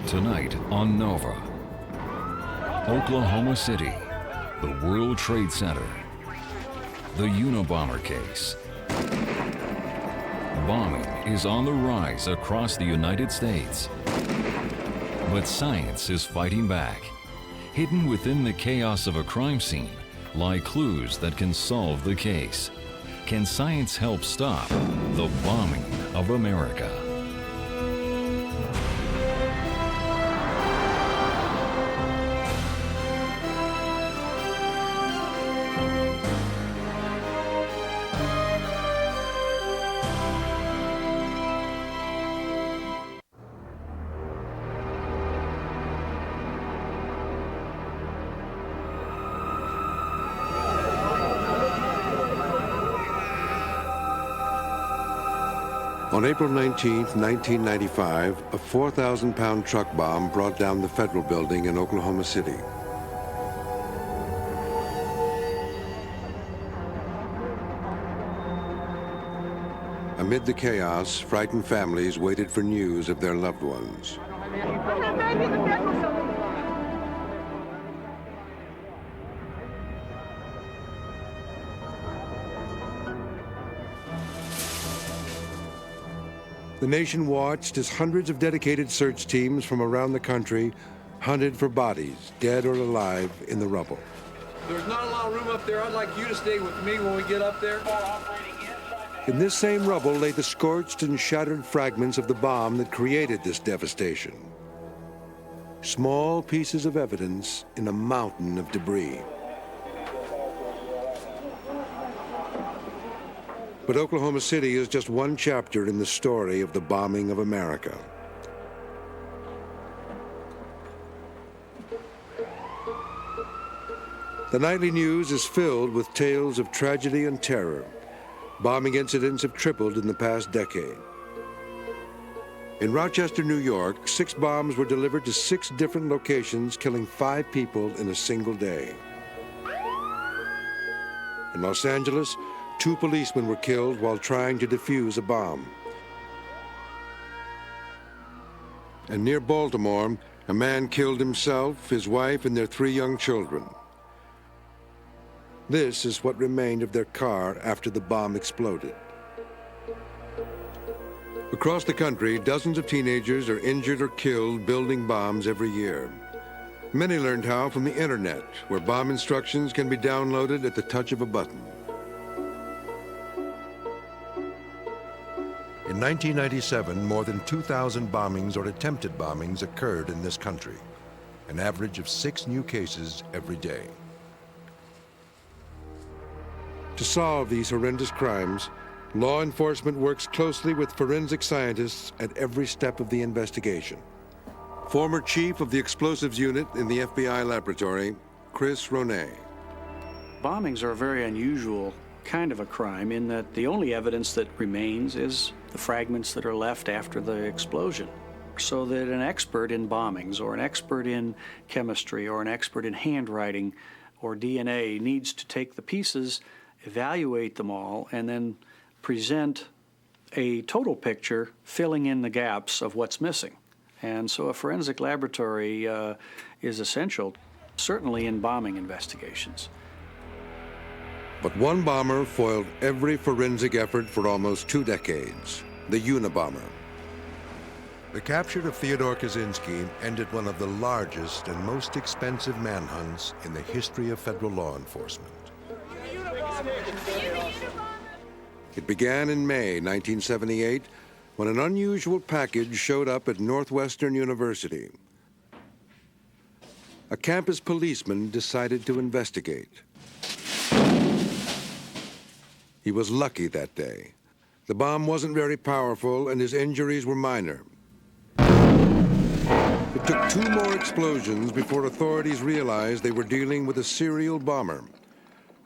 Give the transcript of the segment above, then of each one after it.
Tonight on Nova. Oklahoma City, the World Trade Center, the Unabomber case. Bombing is on the rise across the United States. But science is fighting back. Hidden within the chaos of a crime scene lie clues that can solve the case. Can science help stop the bombing of America? On April 19, 1995, a 4,000-pound truck bomb brought down the federal building in Oklahoma City. Amid the chaos, frightened families waited for news of their loved ones. The nation watched as hundreds of dedicated search teams from around the country hunted for bodies, dead or alive, in the rubble. There's not a lot of room up there. I'd like you to stay with me when we get up there. In this same rubble lay the scorched and shattered fragments of the bomb that created this devastation. Small pieces of evidence in a mountain of debris. But Oklahoma City is just one chapter in the story of the bombing of America. The nightly news is filled with tales of tragedy and terror. Bombing incidents have tripled in the past decade. In Rochester, New York, 6 bombs were delivered to 6 different locations, killing 5 people in a single day. In Los Angeles, 2 policemen were killed while trying to defuse a bomb. And near Baltimore, a man killed himself, his wife, and their 3 young children. This is what remained of their car after the bomb exploded. Across the country, dozens of teenagers are injured or killed building bombs every year. Many learned how from the internet, where bomb instructions can be downloaded at the touch of a button. In 1997, more than 2,000 bombings or attempted bombings occurred in this country, an average of 6 new cases every day. To solve these horrendous crimes, law enforcement works closely with forensic scientists at every step of the investigation. Former chief of the explosives unit in the FBI laboratory, Chris Ronay. Bombings are a very unusual kind of a crime in that the only evidence that remains is the fragments that are left after the explosion. So that an expert in bombings or an expert in chemistry or an expert in handwriting or DNA needs to take the pieces, evaluate them all, and then present a total picture filling in the gaps of what's missing. And so a forensic laboratory is essential, certainly in bombing investigations. But one bomber foiled every forensic effort for almost 2 decades, the Unabomber. The capture of Theodore Kaczynski ended one of the largest and most expensive manhunts in the history of federal law enforcement. It began in May 1978 when an unusual package showed up at Northwestern University. A campus policeman decided to investigate. He was lucky that day. The bomb wasn't very powerful and his injuries were minor. It took 2 more explosions before authorities realized they were dealing with a serial bomber.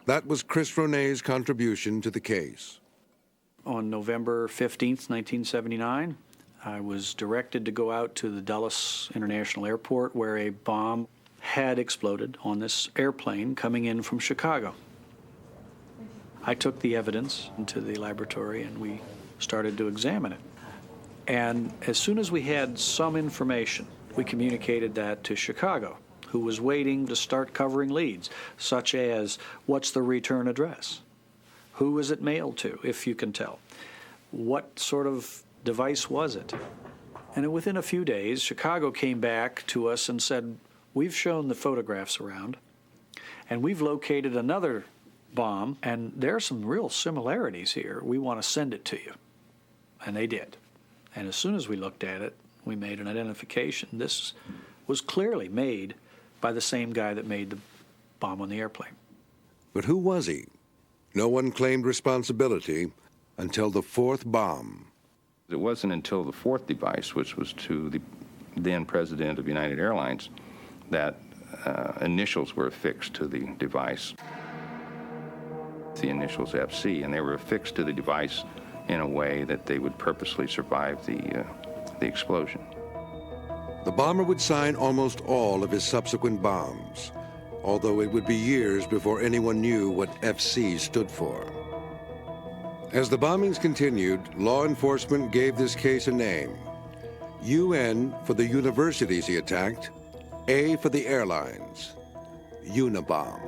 That was Chris Ronay's contribution to the case. On November 15th, 1979, I was directed to go out to the Dulles International Airport where a bomb had exploded on this airplane coming in from Chicago. I took the evidence into the laboratory and we started to examine it. And as soon as we had some information We communicated that to Chicago, who was waiting to start covering leads, such as what's the return address? Who was it mailed to, if you can tell? What sort of device was it? And within a few days, Chicago came back to us and said, we've shown the photographs around, and we've located another bomb, and there are some real similarities here. We want to send it to you. And they did. And as soon as we looked at it, we made an identification. This was clearly made by the same guy that made the bomb on the airplane. But who was he? No one claimed responsibility until the fourth bomb. It wasn't until the fourth device, which was to the then president of United Airlines, that initials were affixed to the device. The initials FC, and they were affixed to the device in a way that they would purposely survive the explosion. The bomber would sign almost all of his subsequent bombs, although it would be years before anyone knew what FC stood for. As the bombings continued, law enforcement gave this case a name. UN for the universities he attacked, A for the airlines, UNABOM.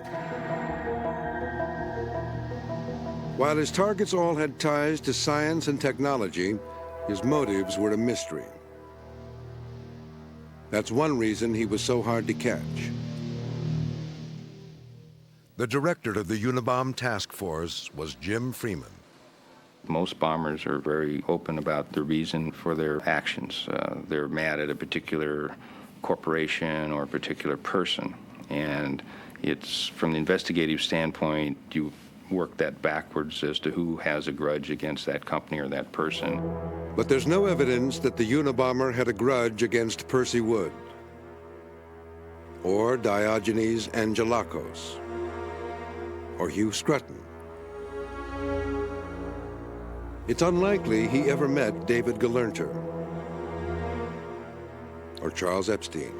While his targets all had ties to science and technology, his motives were a mystery. That's one reason he was so hard to catch. The director of the UNABOM task force was Jim Freeman. Most bombers are very open about the reason for their actions. They're mad at a particular corporation or a particular person, and it's from the investigative standpoint, you work that backwards as to who has a grudge against that company or that person. But there's no evidence that the Unabomber had a grudge against Percy Wood or Diogenes Angelakos or Hugh Scruton. It's unlikely he ever met David Gelernter or Charles Epstein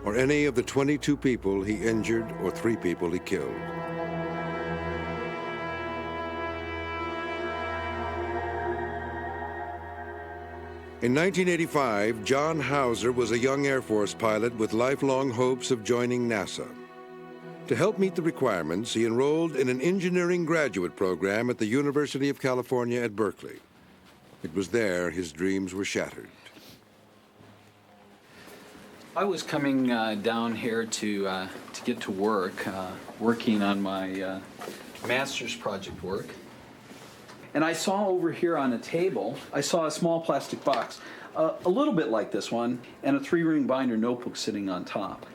or any of the 22 people he injured or 3 people he killed. In 1985, John Hauser was a young Air Force pilot with lifelong hopes of joining NASA. To help meet the requirements, he enrolled in an engineering graduate program at the University of California at Berkeley. It was there his dreams were shattered. I was coming down here to get to work, working on my master's project work. And I saw over here on a table, I saw a small plastic box, a little bit like this one, and a 3-ring binder notebook sitting on top.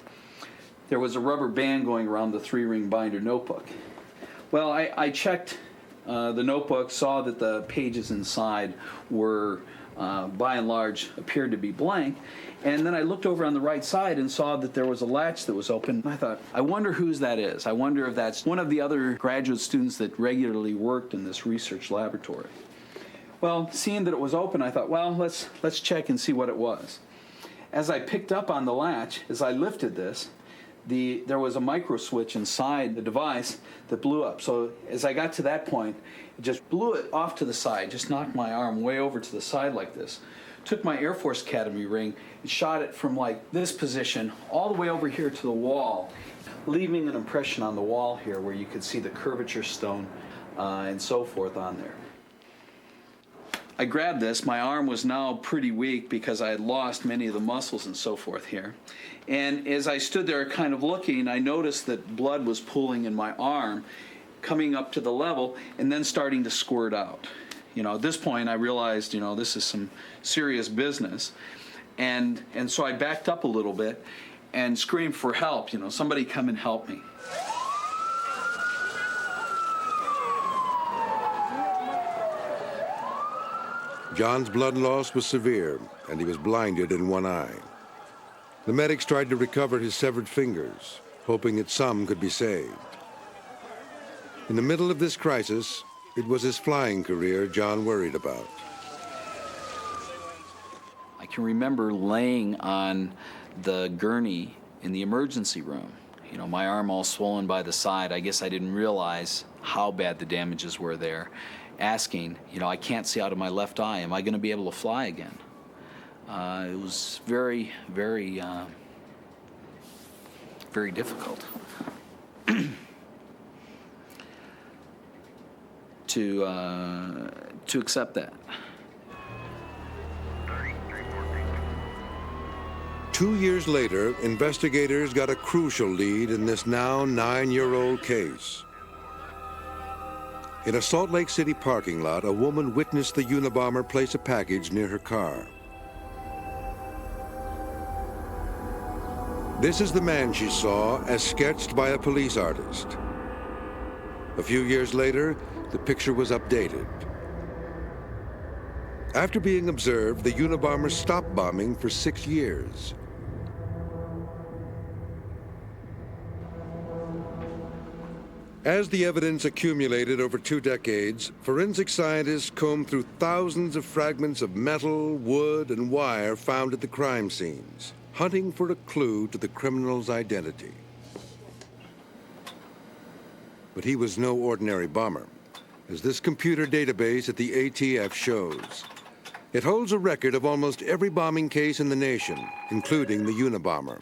There was a rubber band going around the 3-ring binder notebook. Well, I checked the notebook, saw that the pages inside were, by and large, appeared to be blank. And then I looked over on the right side and saw that there was a latch that was open. I thought, I wonder whose that is. I wonder if that's one of the other graduate students that regularly worked in this research laboratory. Well, seeing that it was open, I thought, well, let's check and see what it was. As I picked up on the latch, as I lifted this, there was a micro switch inside the device that blew up. So as I got to that point, it just blew it off to the side, just knocked my arm way over to the side like this. Took my Air Force Academy ring and shot it from like this position all the way over here to the wall, leaving an impression on the wall here where you could see the curvature stone and so forth on there. I grabbed this. My arm was now pretty weak because I had lost many of the muscles and so forth here. And as I stood there kind of looking, I noticed that blood was pooling in my arm, coming up to the level, and then starting to squirt out. You know, at this point I realized, you know, this is some serious business. And so I backed up a little bit and screamed for help, you know, somebody come and help me. John's blood loss was severe, and he was blinded in one eye. The medics tried to recover his severed fingers, hoping that some could be saved. In the middle of this crisis, it was his flying career John worried about. I can remember laying on the gurney in the emergency room. You know, my arm all swollen by the side. I guess I didn't realize how bad the damages were there. asking, I can't see out of my left eye. Am I going to be able to fly again? It was very, very, very difficult to accept that. 2 years later, investigators got a crucial lead in this now 9-year-old case. In a Salt Lake City parking lot, a woman witnessed the Unabomber place a package near her car. This is the man she saw as sketched by a police artist. A few years later, the picture was updated. After being observed, the Unabomber stopped bombing for 6 years. As the evidence accumulated over 2 decades, forensic scientists combed through thousands of fragments of metal, wood, and wire found at the crime scenes, hunting for a clue to the criminal's identity. But he was no ordinary bomber, as this computer database at the ATF shows. It holds a record of almost every bombing case in the nation, including the Unabomber.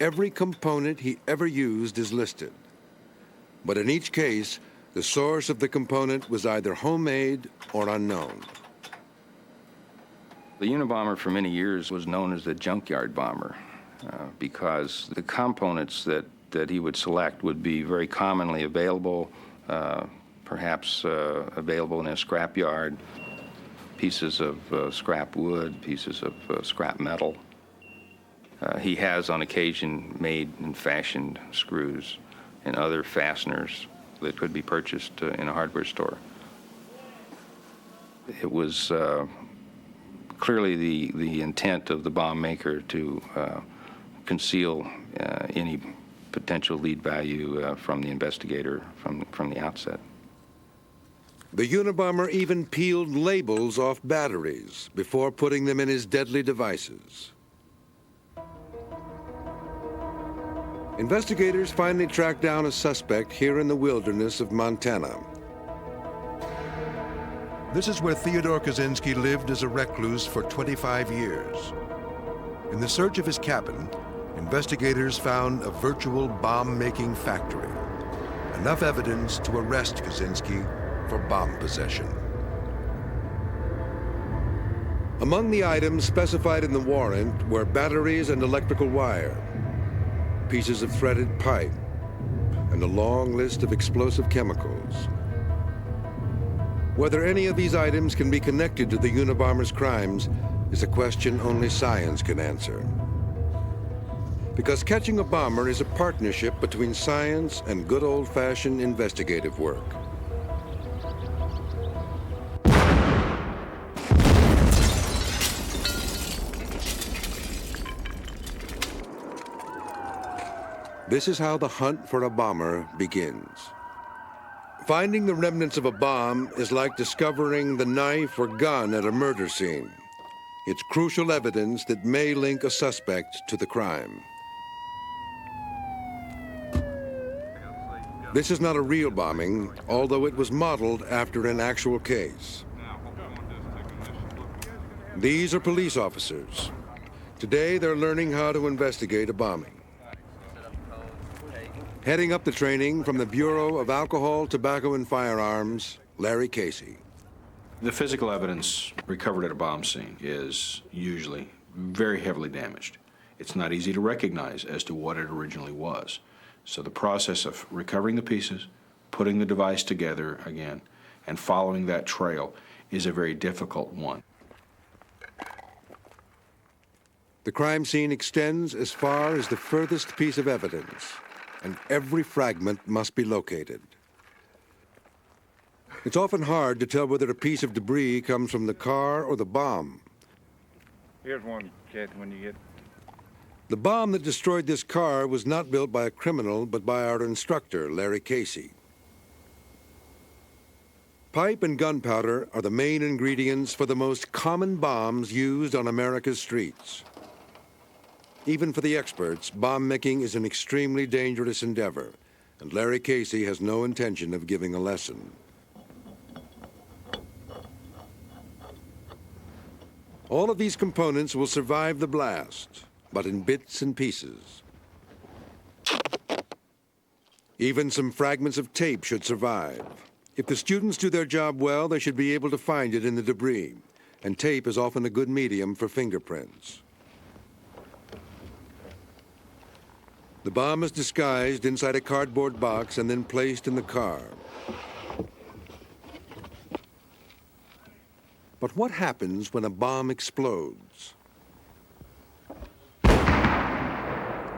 Every component he ever used is listed. But in each case, the source of the component was either homemade or unknown. The Unabomber for many years was known as the junkyard bomber because the components that he would select would be very commonly available, perhaps available in a scrap yard, pieces of scrap wood, pieces of scrap metal. He has on occasion made and fashioned screws and other fasteners that could be purchased in a hardware store. It was clearly the intent of the bomb maker to conceal any potential lead value from the investigator from the outset. The Unabomber even peeled labels off batteries before putting them in his deadly devices. Investigators finally tracked down a suspect here in the wilderness of Montana. This is where Theodore Kaczynski lived as a recluse for 25 years. In the search of his cabin, investigators found a virtual bomb-making factory. Enough evidence to arrest Kaczynski for bomb possession. Among the items specified in the warrant were batteries and electrical wire, pieces of threaded pipe, and a long list of explosive chemicals. Whether any of these items can be connected to the Unabomber's crimes is a question only science can answer. Because catching a bomber is a partnership between science and good old-fashioned investigative work. This is how the hunt for a bomber begins. Finding the remnants of a bomb is like discovering the knife or gun at a murder scene. It's crucial evidence that may link a suspect to the crime. This is not a real bombing, although it was modeled after an actual case. These are police officers. Today, they're learning how to investigate a bombing. Heading up the training from the Bureau of Alcohol, Tobacco, and Firearms, Larry Casey. The physical evidence recovered at a bomb scene is usually very heavily damaged. It's not easy to recognize as to what it originally was. So the process of recovering the pieces, putting the device together again, and following that trail is a very difficult one. The crime scene extends as far as the furthest piece of evidence, and every fragment must be located. It's often hard to tell whether a piece of debris comes from the car or the bomb. Here's one, kid, when you get... The bomb that destroyed this car was not built by a criminal, but by our instructor, Larry Casey. Pipe and gunpowder are the main ingredients for the most common bombs used on America's streets. Even for the experts, bomb making is an extremely dangerous endeavor, and Larry Casey has no intention of giving a lesson. All of these components will survive the blast, but in bits and pieces. Even some fragments of tape should survive. If the students do their job well, they should be able to find it in the debris, and tape is often a good medium for fingerprints. The bomb is disguised inside a cardboard box and then placed in the car. But what happens when a bomb explodes?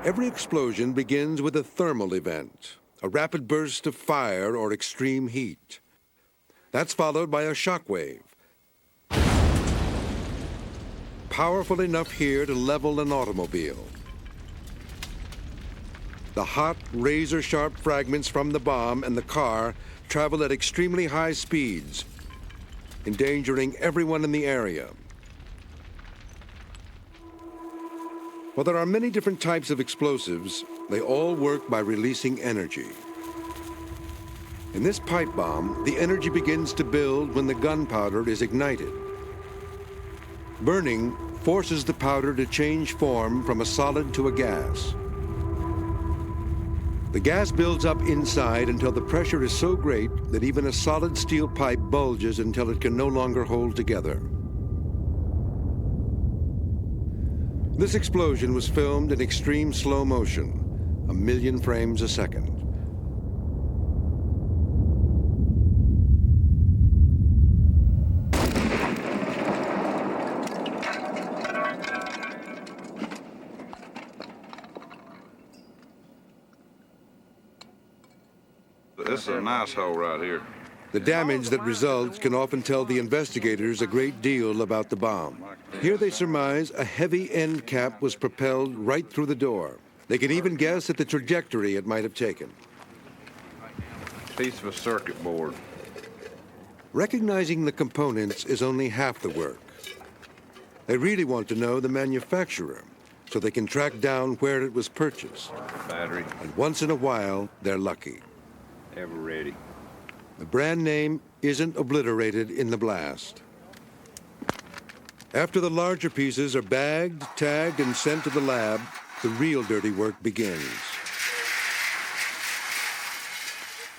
Every explosion begins with a thermal event, a rapid burst of fire or extreme heat. That's followed by a shock wave, powerful enough here to level an automobile. The hot, razor-sharp fragments from the bomb and the car travel at extremely high speeds, endangering everyone in the area. While there are many different types of explosives, they all work by releasing energy. In this pipe bomb, the energy begins to build when the gunpowder is ignited. Burning forces the powder to change form from a solid to a gas. The gas builds up inside until the pressure is so great that even a solid steel pipe bulges until it can no longer hold together. This explosion was filmed in extreme slow motion, 1 million frames a second. This is a nice hole right here. The damage that results can often tell the investigators a great deal about the bomb. Here they surmise a heavy end cap was propelled right through the door. They can even guess at the trajectory it might have taken. Piece of a circuit board. Recognizing the components is only half the work. They really want to know the manufacturer so they can track down where it was purchased. Battery. And once in a while, they're lucky. Ever ready. The brand name isn't obliterated in the blast. After the larger pieces are bagged, tagged, and sent to the lab, the real dirty work begins.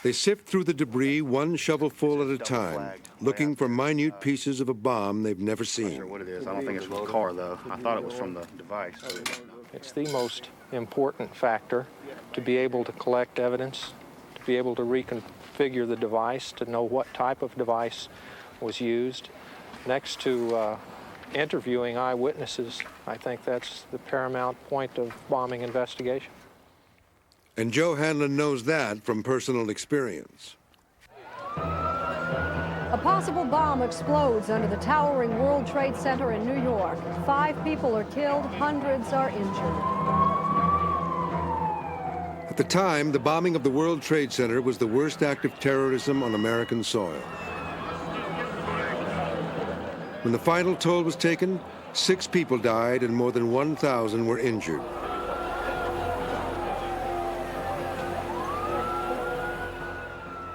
They sift through the debris one shovelful at a time, looking for minute pieces of a bomb they've never I'm not sure seen. what it is. I don't think it's from the car, though. I thought it was from the device. It's the most important factor to be able to collect evidence, to be able to reconfigure the device, to know what type of device was used. Next to interviewing eyewitnesses, I think that's the paramount point of bombing investigation. And Joe Hanlon knows that from personal experience. A possible bomb explodes under the towering World Trade Center in New York. 5 people are killed, hundreds are injured. At the time, the bombing of the World Trade Center was the worst act of terrorism on American soil. When the final toll was taken, 6 people died and more than 1,000 were injured.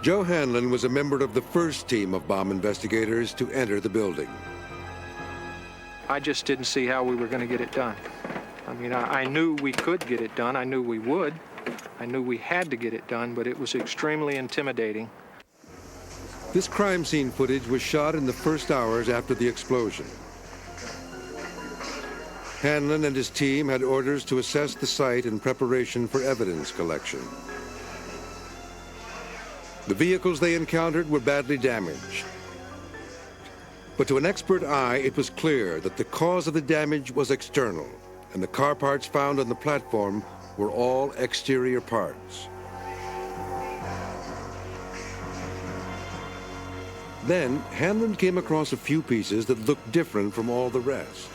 Joe Hanlon was a member of the first team of bomb investigators to enter the building. I just didn't see how we were going to get it done. I mean, I knew we could get it done. I knew we would. I knew we had to get it done, but it was extremely intimidating. This crime scene footage was shot in the first hours after the explosion. Hanlon and his team had orders to assess the site in preparation for evidence collection. The vehicles they encountered were badly damaged. But to an expert eye, it was clear that the cause of the damage was external, and the car parts found on the platform were all exterior parts. Then, Hanlon came across a few pieces that looked different from all the rest.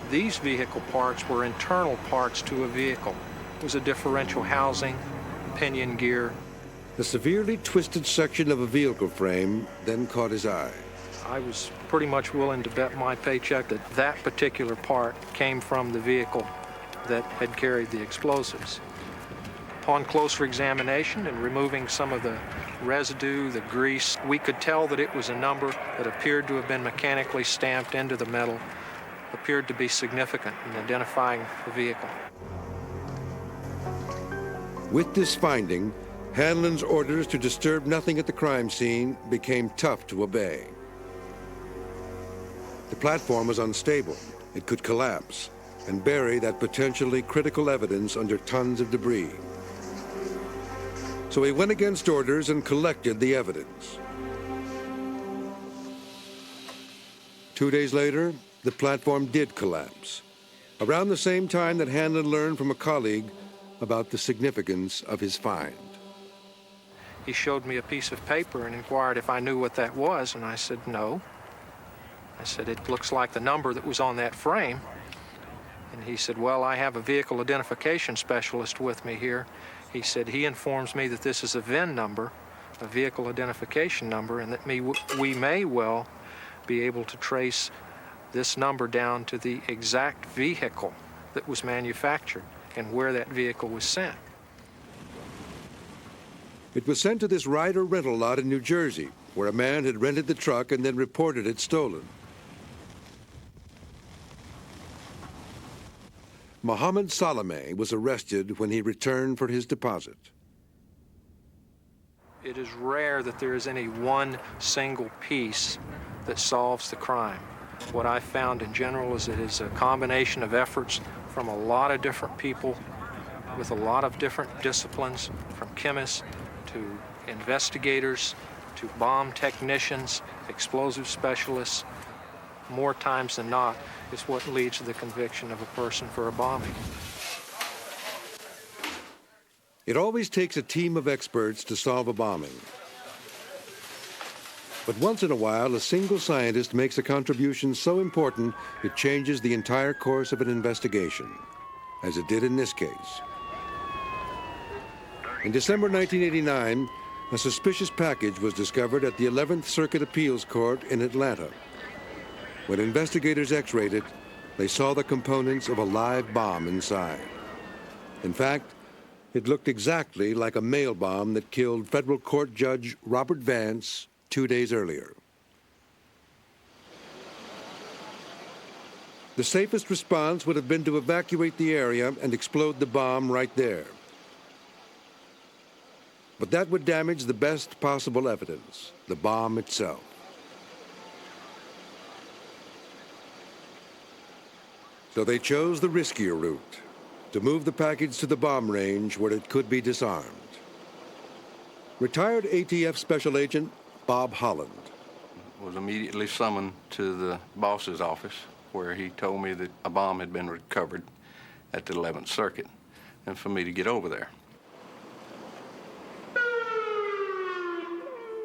These vehicle parts were internal parts to a vehicle. It was a differential housing, pinion gear. The severely twisted section of a vehicle frame then caught his eye. I was pretty much willing to bet my paycheck that that particular part came from the vehicle that had carried the explosives. Upon closer examination and removing some of the residue, the grease, we could tell that it was a number that appeared to have been mechanically stamped into the metal, appeared to be significant in identifying the vehicle. With this finding, Hanlon's orders to disturb nothing at the crime scene became tough to obey. The platform was unstable. It could collapse and bury that potentially critical evidence under tons of debris. So he went against orders and collected the evidence. 2 days later, the platform did collapse, around the same time that Hanlon learned from a colleague about the significance of his find. He showed me a piece of paper and inquired if I knew what that was, and I said no. I said, it looks like the number that was on that frame. And he said, well, I have a vehicle identification specialist with me here. He said, he informs me that this is a VIN number, a vehicle identification number, and that we may well be able to trace this number down to the exact vehicle that was manufactured and where that vehicle was sent. It was sent to this Ryder rental lot in New Jersey, where a man had rented the truck and then reported it stolen. Mohammed Salameh was arrested when he returned for his deposit. It is rare that there is any one single piece that solves the crime. What I found in general is it is a combination of efforts from a lot of different people with a lot of different disciplines, from chemists to investigators to bomb technicians, explosive specialists. More times than not, is what leads to the conviction of a person for a bombing. It always takes a team of experts to solve a bombing. But once in a while, a single scientist makes a contribution so important it changes the entire course of an investigation, as it did in this case. In December 1989, a suspicious package was discovered at the 11th Circuit Appeals Court in Atlanta. When investigators x-rayed it, they saw the components of a live bomb inside. In fact, it looked exactly like a mail bomb that killed federal court judge Robert Vance 2 days earlier. The safest response would have been to evacuate the area and explode the bomb right there. But that would damage the best possible evidence, the bomb itself. So they chose the riskier route, to move the package to the bomb range where it could be disarmed. Retired ATF Special Agent Bob Holland was immediately summoned to the boss's office, where he told me that a bomb had been recovered at the 11th Circuit, and for me to get over there.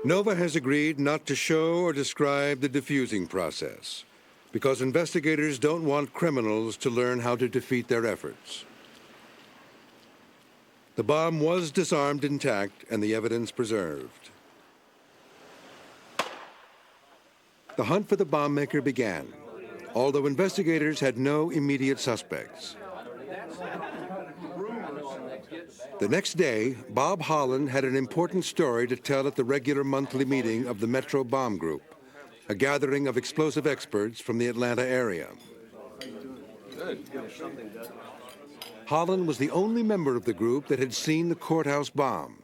Nova has agreed not to show or describe the defusing process, because investigators don't want criminals to learn how to defeat their efforts. The bomb was disarmed intact and the evidence preserved. The hunt for the bomb maker began, although investigators had no immediate suspects. The next day, Bob Holland had an important story to tell at the regular monthly meeting of the Metro Bomb Group, a gathering of explosive experts from the Atlanta area. Holland was the only member of the group that had seen the courthouse bomb.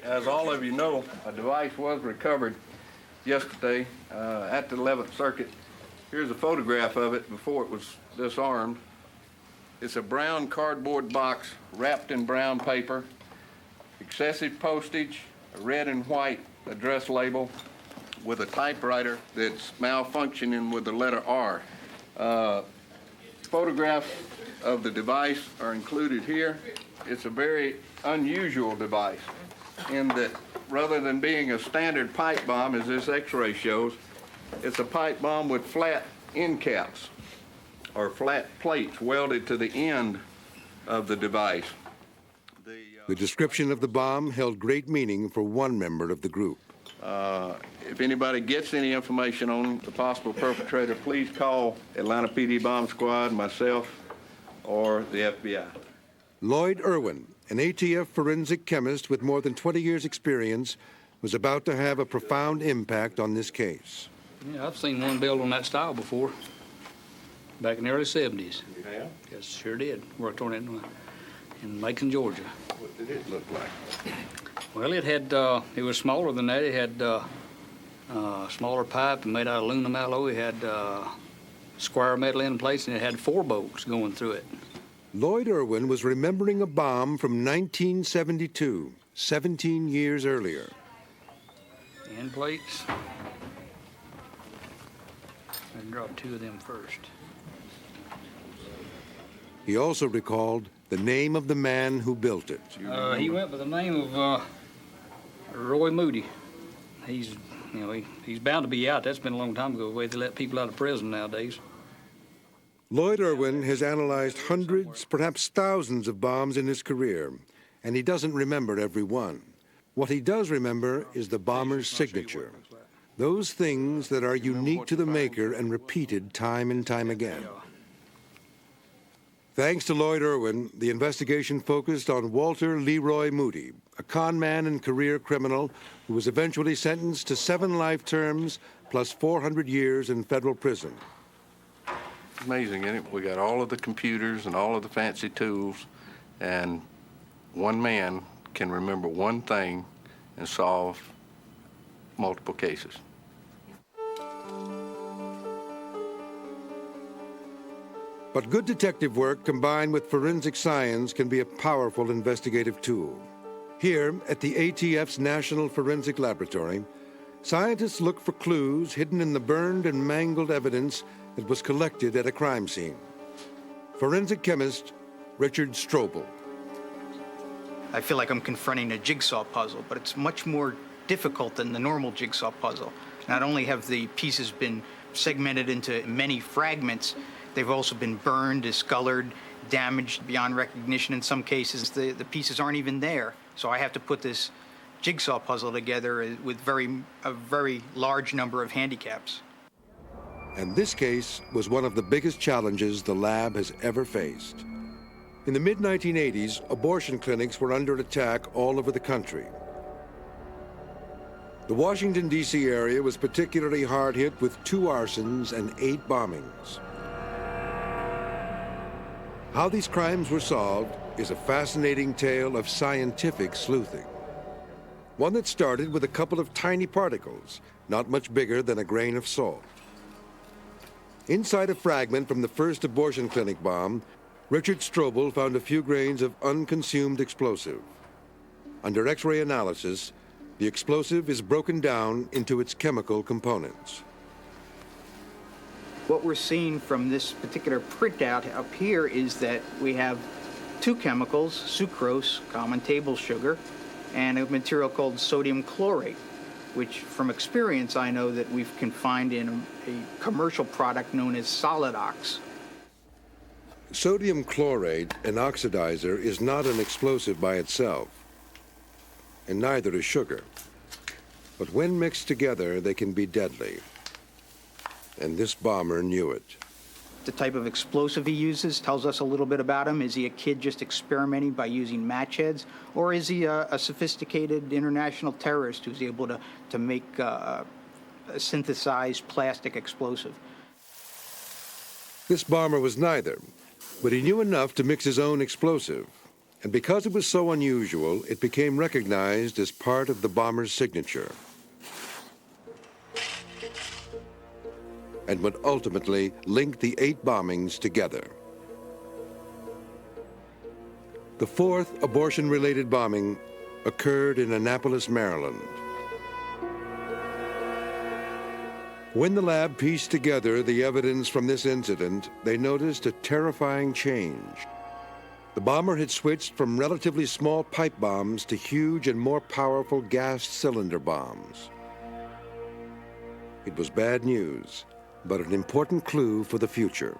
As all of you know, a device was recovered yesterday at the 11th Circuit. Here's a photograph of it before it was disarmed. It's a brown cardboard box wrapped in brown paper, excessive postage, a red and white address label, with a typewriter that's malfunctioning with the letter R. Photographs of the device are included here. It's a very unusual device in that rather than being a standard pipe bomb, as this x-ray shows, it's a pipe bomb with flat end caps or flat plates welded to the end of the device. The description of the bomb held great meaning for one member of the group. If anybody gets any information on the possible perpetrator, please call Atlanta PD Bomb Squad, myself, or the FBI. Lloyd Irwin, an ATF forensic chemist with more than 20 years' experience, was about to have a profound impact on this case. Yeah, I've seen one built on that style before, back in the early 70s. Yeah? Yes, sure did. Worked on it in Macon, Georgia. What did it look like? Well, it was smaller than that. It had smaller pipe and made out of aluminum alloy. It had square metal end plates, and it had 4 bolts going through it. Lloyd Irwin was remembering a bomb from 1972, 17 years earlier. End plates. I dropped 2 of them first. He also recalled the name of the man who built it. He went by the name of Roy Moody. He's bound to be out. That's been a long time ago, the way they let people out of prison nowadays. Lloyd Irwin has analyzed hundreds, perhaps thousands of bombs in his career, and he doesn't remember every one. What he does remember is the bomber's signature, those things that are unique to the maker and repeated time and time again. Thanks to Lloyd Irwin, the investigation focused on Walter Leroy Moody, a con man and career criminal who was eventually sentenced to 7 life terms plus 400 years in federal prison. Amazing, isn't it? We got all of the computers and all of the fancy tools, and one man can remember one thing and solve multiple cases. But good detective work combined with forensic science can be a powerful investigative tool. Here at the ATF's National Forensic Laboratory, scientists look for clues hidden in the burned and mangled evidence that was collected at a crime scene. Forensic chemist Richard Strobel. I feel like I'm confronting a jigsaw puzzle, but it's much more difficult than the normal jigsaw puzzle. Not only have the pieces been segmented into many fragments, they've also been burned, discolored, damaged beyond recognition in some cases. The pieces aren't even there. So I have to put this jigsaw puzzle together with a very large number of handicaps. And this case was one of the biggest challenges the lab has ever faced. In the mid-1980s, abortion clinics were under attack all over the country. The Washington, D.C. area was particularly hard hit with 2 arsons and 8 bombings. How these crimes were solved is a fascinating tale of scientific sleuthing. One that started with a couple of tiny particles, not much bigger than a grain of salt. Inside a fragment from the first abortion clinic bomb, Richard Strobel found a few grains of unconsumed explosive. Under X-ray analysis, the explosive is broken down into its chemical components. What we're seeing from this particular printout up here is that we have 2 chemicals, sucrose, common table sugar, and a material called sodium chlorate, which from experience I know that we've can find in a commercial product known as Solidox. Sodium chlorate, an oxidizer, is not an explosive by itself, and neither is sugar. But when mixed together, they can be deadly. And this bomber knew it. The type of explosive he uses tells us a little bit about him. Is he a kid just experimenting by using match heads? Or is he a sophisticated international terrorist who's able to make a synthesized plastic explosive? This bomber was neither, but he knew enough to mix his own explosive. And because it was so unusual, it became recognized as part of the bomber's signature. And would ultimately link the 8 bombings together. The 4th abortion-related bombing occurred in Annapolis, Maryland. When the lab pieced together the evidence from this incident, they noticed a terrifying change. The bomber had switched from relatively small pipe bombs to huge and more powerful gassed cylinder bombs. It was bad news, but an important clue for the future.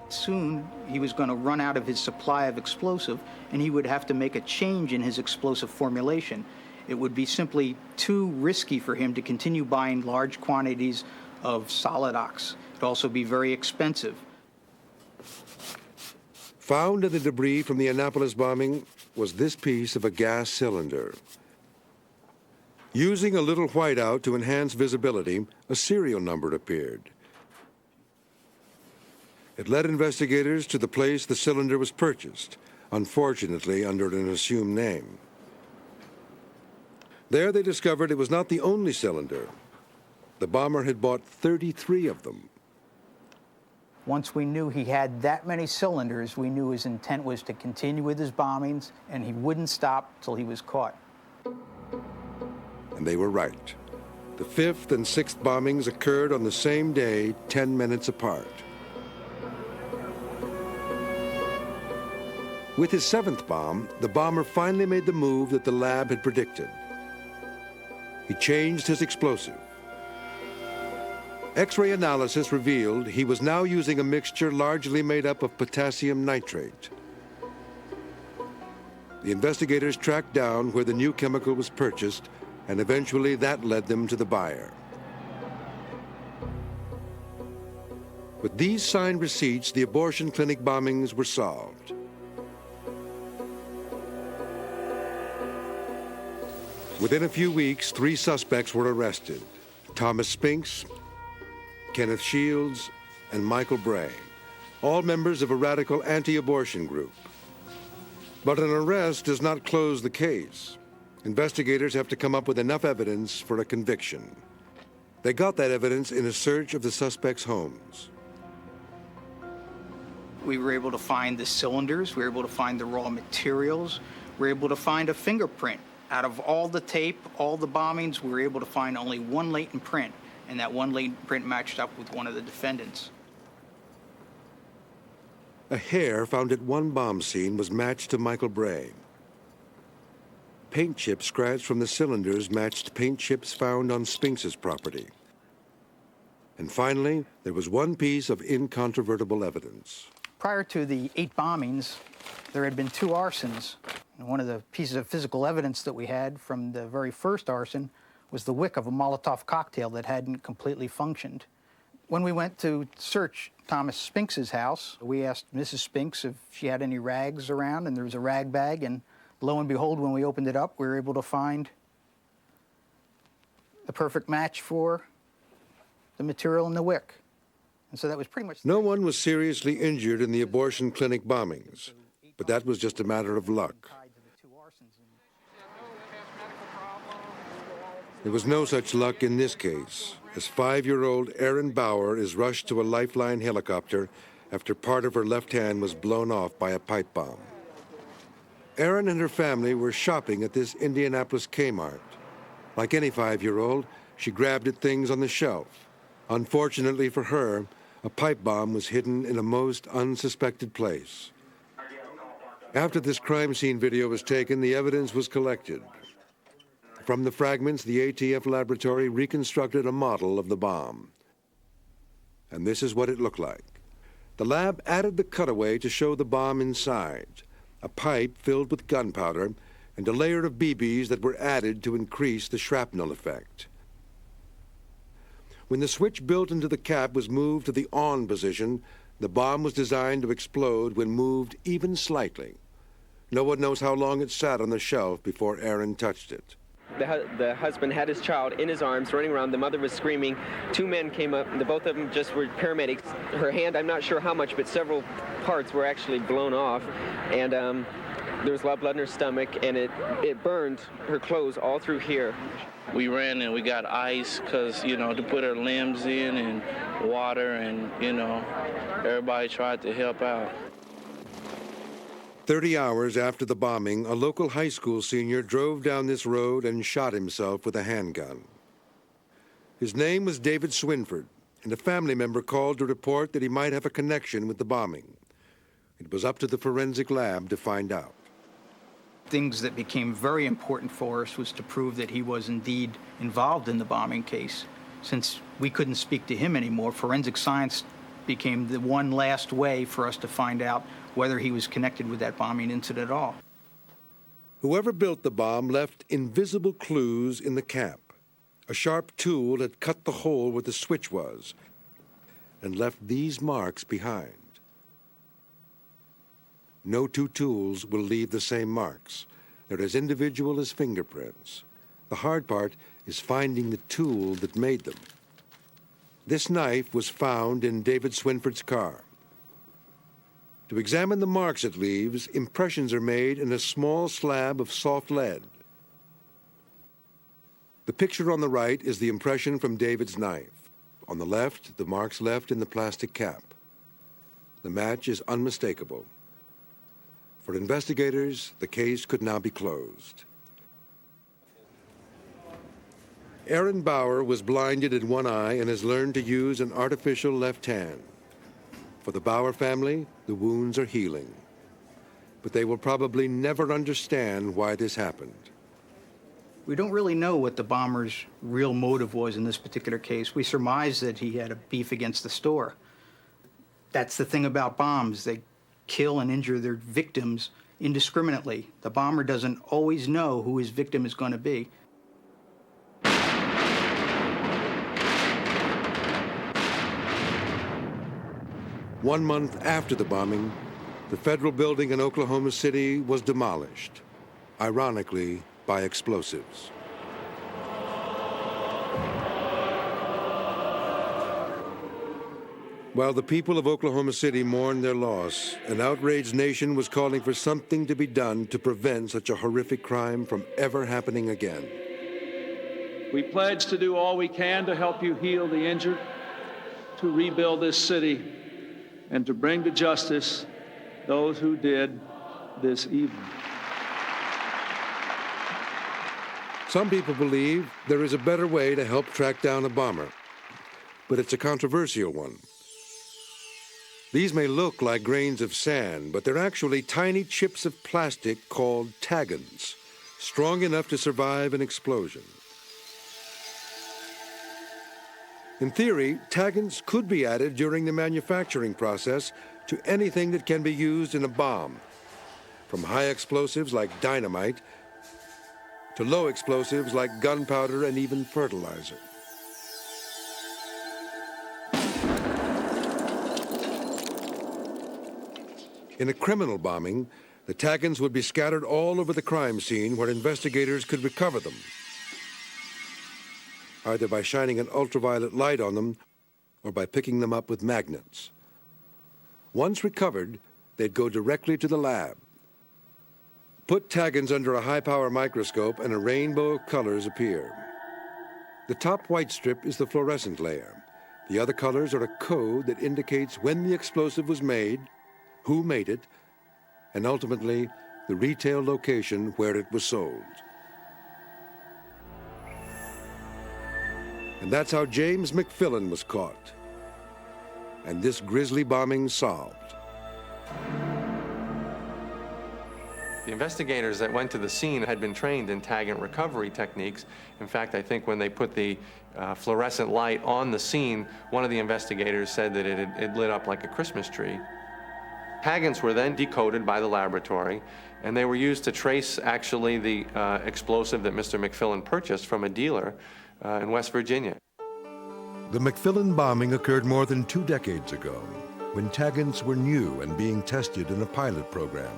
Soon, he was going to run out of his supply of explosive, and he would have to make a change in his explosive formulation. It would be simply too risky for him to continue buying large quantities of Solidox. It would also be very expensive. Found in the debris from the Annapolis bombing was this piece of a gas cylinder. Using a little whiteout to enhance visibility, a serial number appeared. It led investigators to the place the cylinder was purchased, unfortunately under an assumed name. There they discovered it was not the only cylinder. The bomber had bought 33 of them. Once we knew he had that many cylinders, we knew his intent was to continue with his bombings, and he wouldn't stop till he was caught. And they were right. The fifth and sixth bombings occurred on the same day, 10 minutes apart. With his seventh bomb, the bomber finally made the move that the lab had predicted. He changed his explosive. X-ray analysis revealed he was now using a mixture largely made up of potassium nitrate. The investigators tracked down where the new chemical was purchased, and eventually that led them to the buyer. With these signed receipts, the abortion clinic bombings were solved. Within a few weeks, 3 suspects were arrested: Thomas Spinks, Kenneth Shields, and Michael Bray, all members of a radical anti-abortion group. But an arrest does not close the case. Investigators have to come up with enough evidence for a conviction. They got that evidence in a search of the suspects' homes. We were able to find the cylinders, we were able to find the raw materials, we were able to find a fingerprint. Out of all the tape, all the bombings, we were able to find only one latent print, and that one latent print matched up with one of the defendants. A hair found at one bomb scene was matched to Michael Bray. Paint chips scratched from the cylinders matched paint chips found on Spinks's property. And finally, there was one piece of incontrovertible evidence. Prior to the 8 bombings, there had been 2 arsons. And one of the pieces of physical evidence that we had from the very first arson was the wick of a Molotov cocktail that hadn't completely functioned. When we went to search Thomas Spinks's house, we asked Mrs. Spinks if she had any rags around, and there was a rag bag, and lo and behold, when we opened it up, we were able to find the perfect match for the material in the wick. And so that was pretty much... No one was seriously injured in the abortion clinic bombings, but that was just a matter of luck. There was no such luck in this case, as 5-year-old Erin Bauer is rushed to a Lifeline helicopter after part of her left hand was blown off by a pipe bomb. Erin and her family were shopping at this Indianapolis Kmart. Like any 5-year-old, she grabbed at things on the shelf. Unfortunately for her, a pipe bomb was hidden in a most unsuspected place. After this crime scene video was taken, the evidence was collected. From the fragments, the ATF laboratory reconstructed a model of the bomb. And this is what it looked like. The lab added the cutaway to show the bomb inside, a pipe filled with gunpowder, and a layer of BBs that were added to increase the shrapnel effect. When the switch built into the cap was moved to the on position, the bomb was designed to explode when moved even slightly. No one knows how long it sat on the shelf before Erin touched it. The husband had his child in his arms, running around. The mother was screaming. 2 men came up. Both of them just were paramedics. Her hand, I'm not sure how much, but several parts were actually blown off. And there was a lot of blood in her stomach, and it burned her clothes all through here. We ran and we got ice because, to put her limbs in, and water, and, everybody tried to help out. 30 hours after the bombing, a local high school senior drove down this road and shot himself with a handgun. His name was David Swinford, and a family member called to report that he might have a connection with the bombing. It was up to the forensic lab to find out. Things that became very important for us was to prove that he was indeed involved in the bombing case. Since we couldn't speak to him anymore, forensic science became the one last way for us to find out whether he was connected with that bombing incident at all. Whoever built the bomb left invisible clues in the cap. A sharp tool had cut the hole where the switch was and left these marks behind. No two tools will leave the same marks. They're as individual as fingerprints. The hard part is finding the tool that made them. This knife was found in David Swinford's car. To examine the marks it leaves, impressions are made in a small slab of soft lead. The picture on the right is the impression from David's knife. On the left, the marks left in the plastic cap. The match is unmistakable. For investigators, the case could now be closed. Aaron Bauer was blinded in one eye and has learned to use an artificial left hand. For the Bauer family, the wounds are healing. But they will probably never understand why this happened. We don't really know what the bomber's real motive was in this particular case. We surmise that he had a beef against the store. That's the thing about bombs. They kill and injure their victims indiscriminately. The bomber doesn't always know who his victim is going to be. One month after the bombing, the federal building in Oklahoma City was demolished, ironically, by explosives. While the people of Oklahoma City mourned their loss, an outraged nation was calling for something to be done to prevent such a horrific crime from ever happening again. We pledge to do all we can to help you heal the injured, to rebuild this city, and to bring to justice those who did this evil. Some people believe there is a better way to help track down a bomber, but it's a controversial one. These may look like grains of sand, but they're actually tiny chips of plastic called Tagants, strong enough to survive an explosion. In theory, Tagants could be added during the manufacturing process to anything that can be used in a bomb, from high explosives like dynamite to low explosives like gunpowder and even fertilizer. In a criminal bombing, the Tagants would be scattered all over the crime scene where investigators could recover them, either by shining an ultraviolet light on them or by picking them up with magnets. Once recovered, they'd go directly to the lab. Put Tagants under a high-power microscope and a rainbow of colors appear. The top white strip is the fluorescent layer. The other colors are a code that indicates when the explosive was made, who made it, and ultimately the retail location where it was sold. And that's how James McFillin was caught, and this grisly bombing solved. The investigators that went to the scene had been trained in Tagant recovery techniques. In fact, I think when they put the fluorescent light on the scene, one of the investigators said that it lit up like a Christmas tree. Tagants were then decoded by the laboratory, and they were used to trace actually the explosive that Mr. McFillin purchased from a dealer in West Virginia. The McFillin bombing occurred more than 2 decades ago, when Tagants were new and being tested in a pilot program.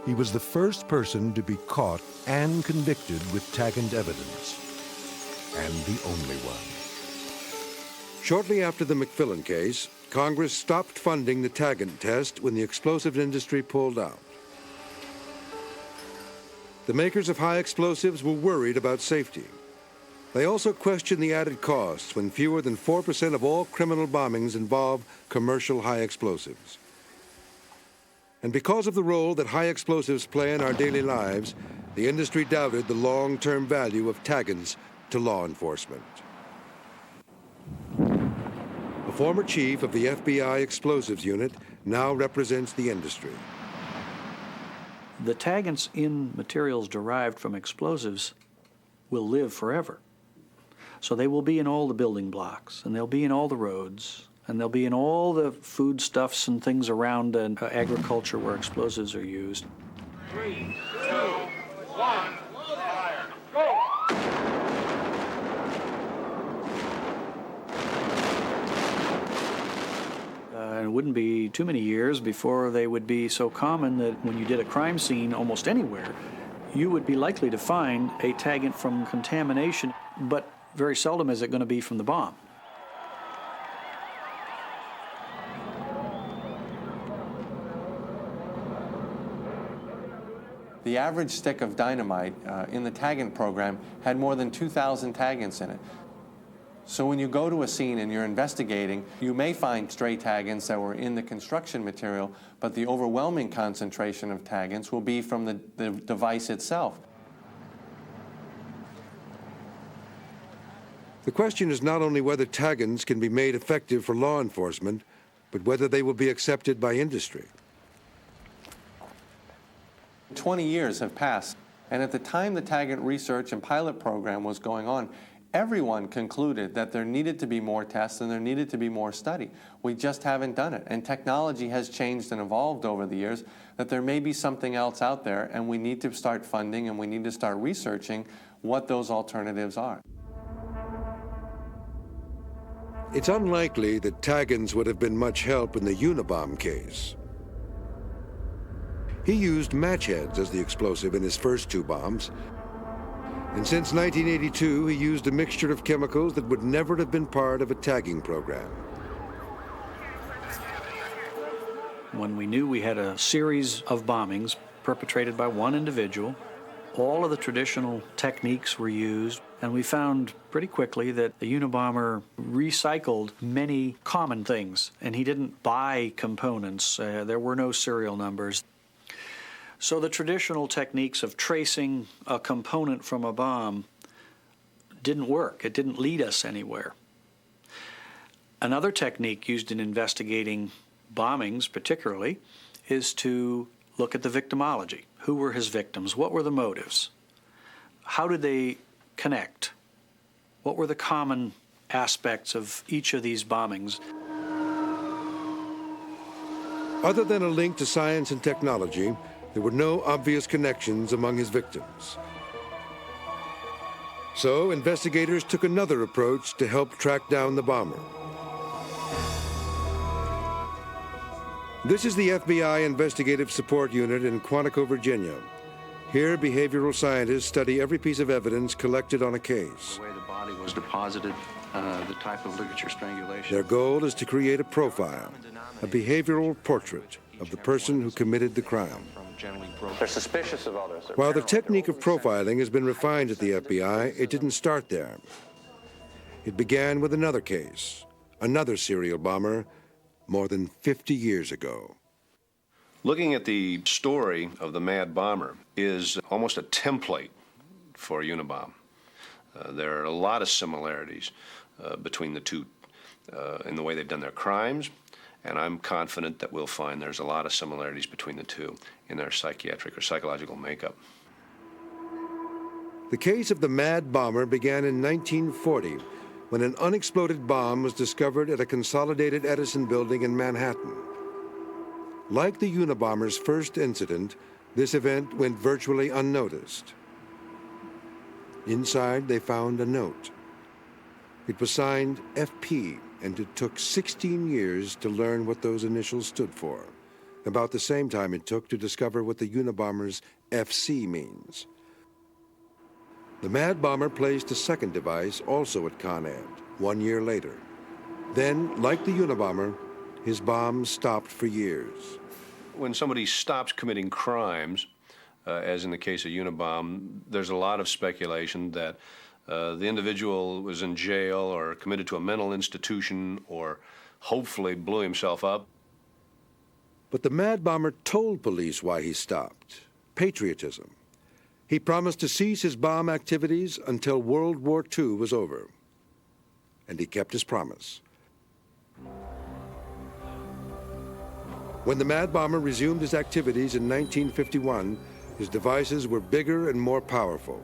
He was the first person to be caught and convicted with Tagant evidence, and the only one. Shortly after the McFillin case, Congress stopped funding the Tagant test when the explosive industry pulled out. The makers of high explosives were worried about safety. They also questioned the added costs when fewer than 4% of all criminal bombings involve commercial high explosives. And because of the role that high explosives play in our daily lives, the industry doubted the long-term value of Tagants to law enforcement. A former chief of the FBI explosives unit now represents the industry. The Tagants in materials derived from explosives will live forever. So they will be in all the building blocks, and they'll be in all the roads, and they'll be in all the foodstuffs and things around agriculture where explosives are used. 3, 2, 1, fire, go! And wouldn't be too many years before they would be so common that when you did a crime scene almost anywhere, you would be likely to find a Tagant from contamination, but very seldom is it going to be from the bomb. The average stick of dynamite in the Tagant program had more than 2,000 Tagants in it. So when you go to a scene and you're investigating, you may find stray Tagants that were in the construction material, but the overwhelming concentration of Tagants will be from the device itself. The question is not only whether Tagants can be made effective for law enforcement, but whether they will be accepted by industry. 20 years have passed, and at the time the Tagant research and pilot program was going on, everyone concluded that there needed to be more tests and there needed to be more study. We just haven't done it, and technology has changed and evolved over the years, that there may be something else out there, and we need to start funding and we need to start researching what those alternatives are. It's unlikely that Tagants would have been much help in the Unabomber case. He used match heads as the explosive in his first 2 bombs, and since 1982 he used a mixture of chemicals that would never have been part of a tagging program. When we knew we had a series of bombings perpetrated by one individual, all of the traditional techniques were used, and we found pretty quickly that the Unabomber recycled many common things, and he didn't buy components. There were no serial numbers. So the traditional techniques of tracing a component from a bomb didn't work. It didn't lead us anywhere. Another technique used in investigating bombings particularly is to look at the victimology. Who were his victims? What were the motives? How did they connect? What were the common aspects of each of these bombings? Other than a link to science and technology, there were no obvious connections among his victims. So investigators took another approach to help track down the bomber. This is the FBI Investigative Support Unit in Quantico, Virginia. Here, behavioral scientists study every piece of evidence collected on a case. The way the body was deposited, the type of ligature strangulation. Their goal is to create a profile, a behavioral portrait of the person who committed the crime. They're suspicious of others. While the technique of profiling has been refined at the FBI, it didn't start there. It began with another case, another serial bomber, more than 50 years ago. Looking at the story of the Mad Bomber is almost a template for Unabomber. There are a lot of similarities between the two in the way they've done their crimes, and I'm confident that we'll find there's a lot of similarities between the two in their psychiatric or psychological makeup. The case of the Mad Bomber began in 1940 when an unexploded bomb was discovered at a Consolidated Edison building in Manhattan. Like the Unabomber's first incident, this event went virtually unnoticed. Inside, they found a note. It was signed FP, and it took 16 years to learn what those initials stood for, about the same time it took to discover what the Unabomber's FC means. The Mad Bomber placed a second device also at Con Ed 1 year later. Then, like the Unabomber, his bombs stopped for years. When somebody stops committing crimes, as in the case of Unabomber, there's a lot of speculation that the individual was in jail or committed to a mental institution or hopefully blew himself up. But the Mad Bomber told police why he stopped: patriotism. He promised to cease his bomb activities until World War II was over. And he kept his promise. When the Mad Bomber resumed his activities in 1951, his devices were bigger and more powerful.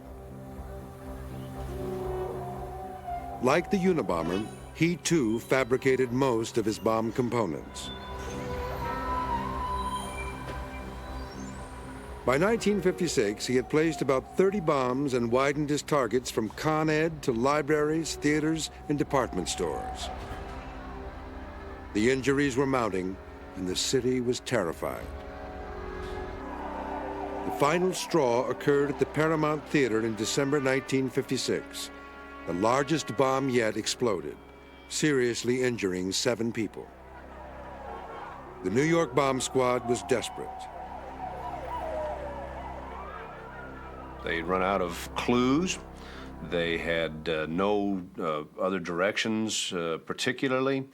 Like the Unabomber, he too fabricated most of his bomb components. By 1956, he had placed about 30 bombs and widened his targets from Con Ed to libraries, theaters, and department stores. The injuries were mounting, and the city was terrified. The final straw occurred at the Paramount Theater in December 1956. The largest bomb yet exploded, seriously injuring 7 people. The New York bomb squad was desperate. They'd run out of clues. They had no other directions particularly.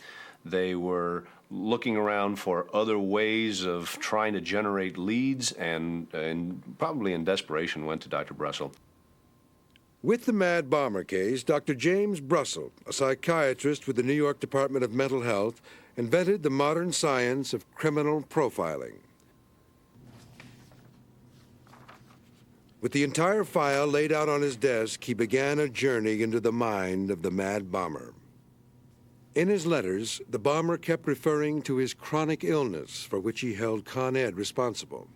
They were looking around for other ways of trying to generate leads and probably in desperation went to Dr. Brussel. With the Mad Bomber case, Dr. James Brussel, a psychiatrist with the New York Department of Mental Health, invented the modern science of criminal profiling. With the entire file laid out on his desk, he began a journey into the mind of the Mad Bomber. In his letters, the bomber kept referring to his chronic illness for which he held Con Ed responsible.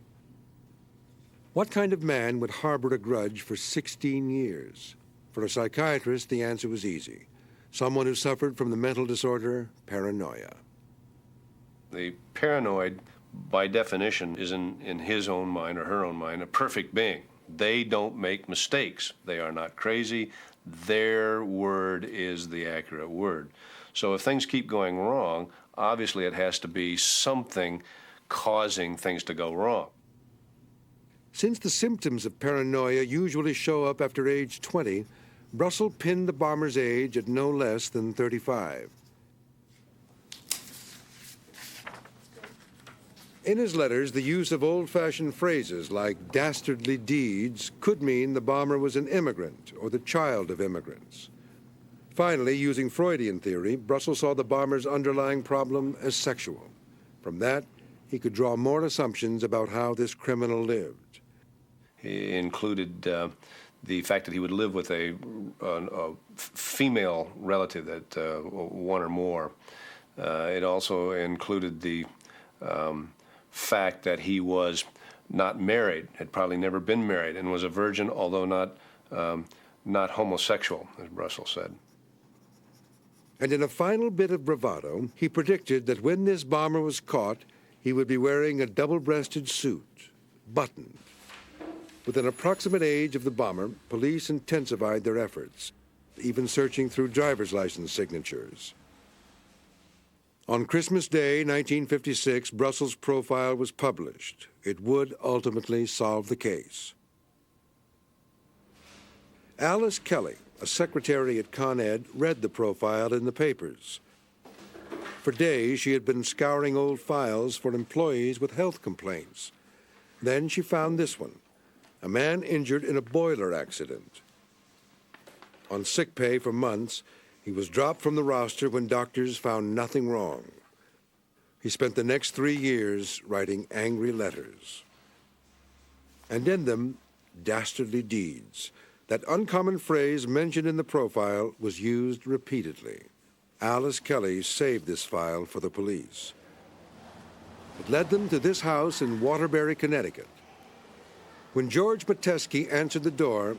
What kind of man would harbor a grudge for 16 years? For a psychiatrist, the answer was easy. Someone who suffered from the mental disorder paranoia. The paranoid, by definition, is in his own mind or her own mind a perfect being. They don't make mistakes. They are not crazy. Their word is the accurate word. So if things keep going wrong, obviously it has to be something causing things to go wrong. Since the symptoms of paranoia usually show up after age 20, Brussel pinned the bomber's age at no less than 35. In his letters, the use of old-fashioned phrases like dastardly deeds could mean the bomber was an immigrant or the child of immigrants. Finally, using Freudian theory, Brussel saw the bomber's underlying problem as sexual. From that, he could draw more assumptions about how this criminal lived. He included the fact that he would live with a female relative, that one or more. It also included the fact that he was not married, had probably never been married, and was a virgin, although not homosexual, as Brussel said. And in a final bit of bravado, he predicted that when this bomber was caught, he would be wearing a double-breasted suit, buttoned. With an approximate age of the bomber, police intensified their efforts, even searching through driver's license signatures. On Christmas Day, 1956, Brussel's profile was published. It would ultimately solve the case. Alice Kelly, a secretary at Con Ed, read the profile in the papers. For days, she had been scouring old files for employees with health complaints. Then she found this one, a man injured in a boiler accident. On sick pay for months, he was dropped from the roster when doctors found nothing wrong. He spent the next 3 years writing angry letters. And in them, dastardly deeds. That uncommon phrase mentioned in the profile was used repeatedly. Alice Kelly saved this file for the police. It led them to this house in Waterbury, Connecticut. When George Metesky answered the door,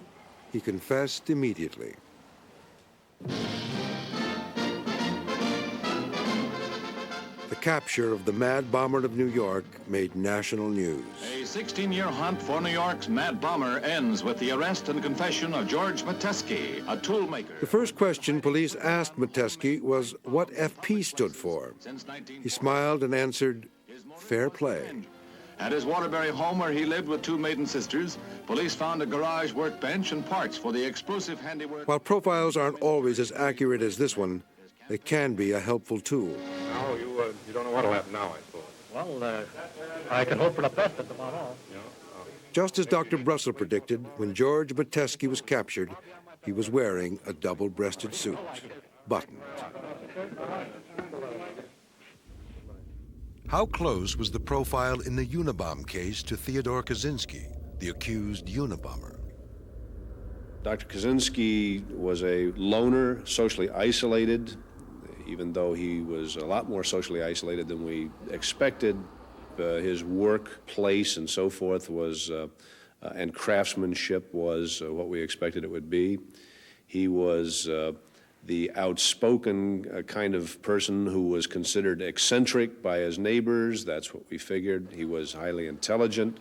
he confessed immediately. The capture of the Mad Bomber of New York made national news. A 16-year hunt for New York's Mad Bomber ends with the arrest and confession of George Metesky, a toolmaker. The first question police asked Metesky was what FP stood for. He smiled and answered, fair play. At his Waterbury home where he lived with 2 maiden sisters, police found a garage workbench and parts for the explosive handiwork. While profiles aren't always as accurate as this one, they can be a helpful tool. No, you don't know what'll happen now, I suppose. Well, I can hope for the best at the bottom. Just as Dr. Brussel predicted, when George Metesky was captured, he was wearing a double-breasted suit, buttoned. How close was the profile in the Unabomber case to Theodore Kaczynski, the accused Unabomber? Dr. Kaczynski was a loner, socially isolated, even though he was a lot more socially isolated than we expected. His workplace and so forth was, and craftsmanship was what we expected it would be. He was the outspoken kind of person who was considered eccentric by his neighbors. That's what we figured. He was highly intelligent,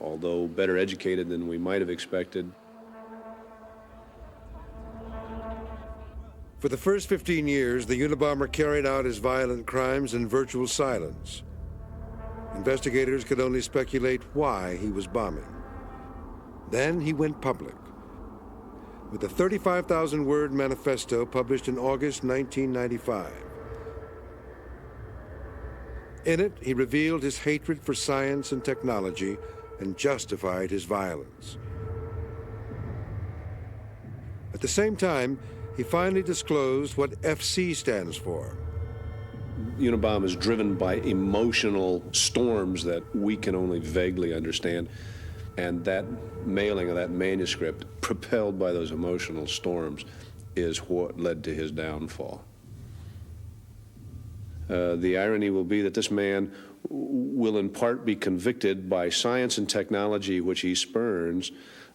although better educated than we might have expected. For the first 15 years, the Unabomber carried out his violent crimes in virtual silence. Investigators could only speculate why he was bombing. Then he went public with a 35,000-word manifesto published in August 1995. In it, he revealed his hatred for science and technology and justified his violence. At the same time, he finally disclosed what FC stands for. Unabom is driven by emotional storms that we can only vaguely understand. And that mailing of that manuscript, propelled by those emotional storms, is what led to his downfall. The irony will be that this man will in part be convicted by science and technology which he spurns,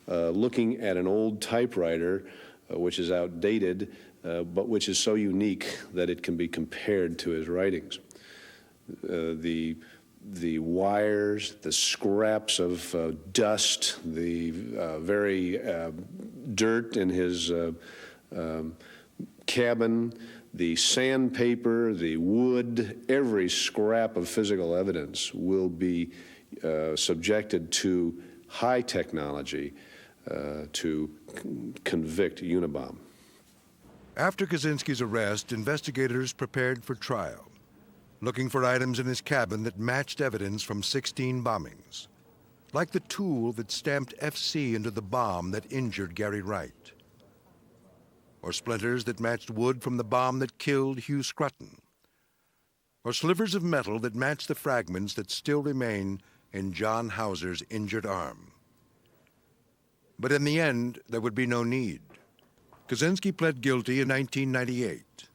looking at an old typewriter which is outdated, but which is so unique that it can be compared to his writings. The wires, the scraps of dust, the very dirt in his cabin, the sandpaper, the wood, every scrap of physical evidence will be subjected to high technology to convict Unabom. After Kaczynski's arrest, investigators prepared for trial, looking for items in his cabin that matched evidence from 16 bombings, like the tool that stamped FC into the bomb that injured Gary Wright, or splinters that matched wood from the bomb that killed Hugh Scruton, or slivers of metal that matched the fragments that still remain in John Hauser's injured arm. But in the end, there would be no need. Kaczynski pled guilty in 1998.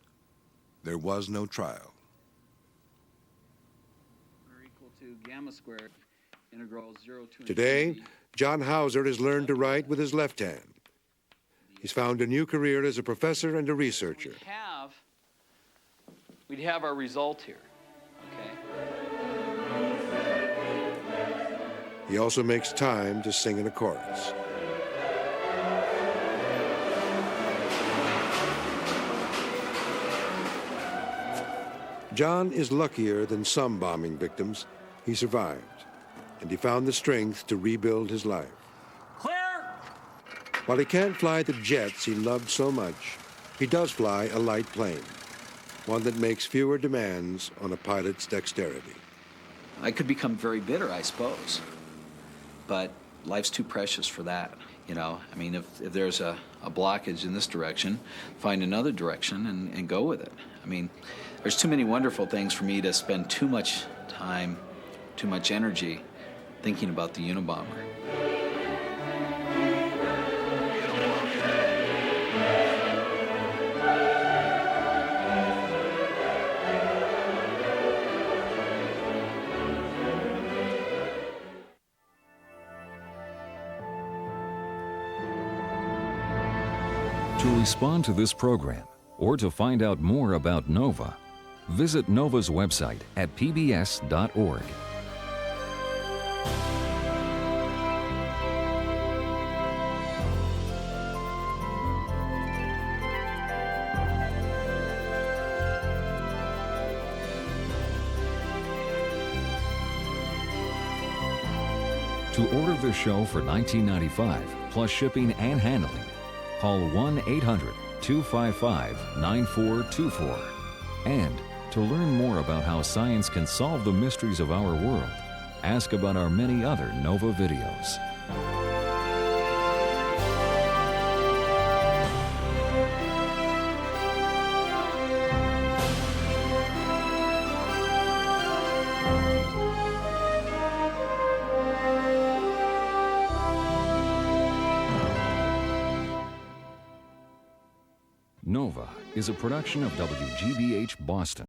There was no trial. Gamma squared integral 0 to Today, John Hauser has learned to write with his left hand. He's found a new career as a professor and a researcher. We'd have our result here, okay? He also makes time to sing in a chorus. John is luckier than some bombing victims. He survived, and he found the strength to rebuild his life. Clear! While he can't fly the jets he loved so much, he does fly a light plane, one that makes fewer demands on a pilot's dexterity. I could become very bitter, I suppose, but life's too precious for that, you know? I mean, if there's a blockage in this direction, find another direction and go with it. I mean, there's too many wonderful things for me to spend too much time, too much energy thinking about the Unabomber. To respond to this program or to find out more about NOVA, visit NOVA's website at pbs.org. To order the show for $19.95 plus shipping and handling, call 1-800-255-9424. And to learn more about how science can solve the mysteries of our world, ask about our many other NOVA videos. NOVA is a production of WGBH Boston.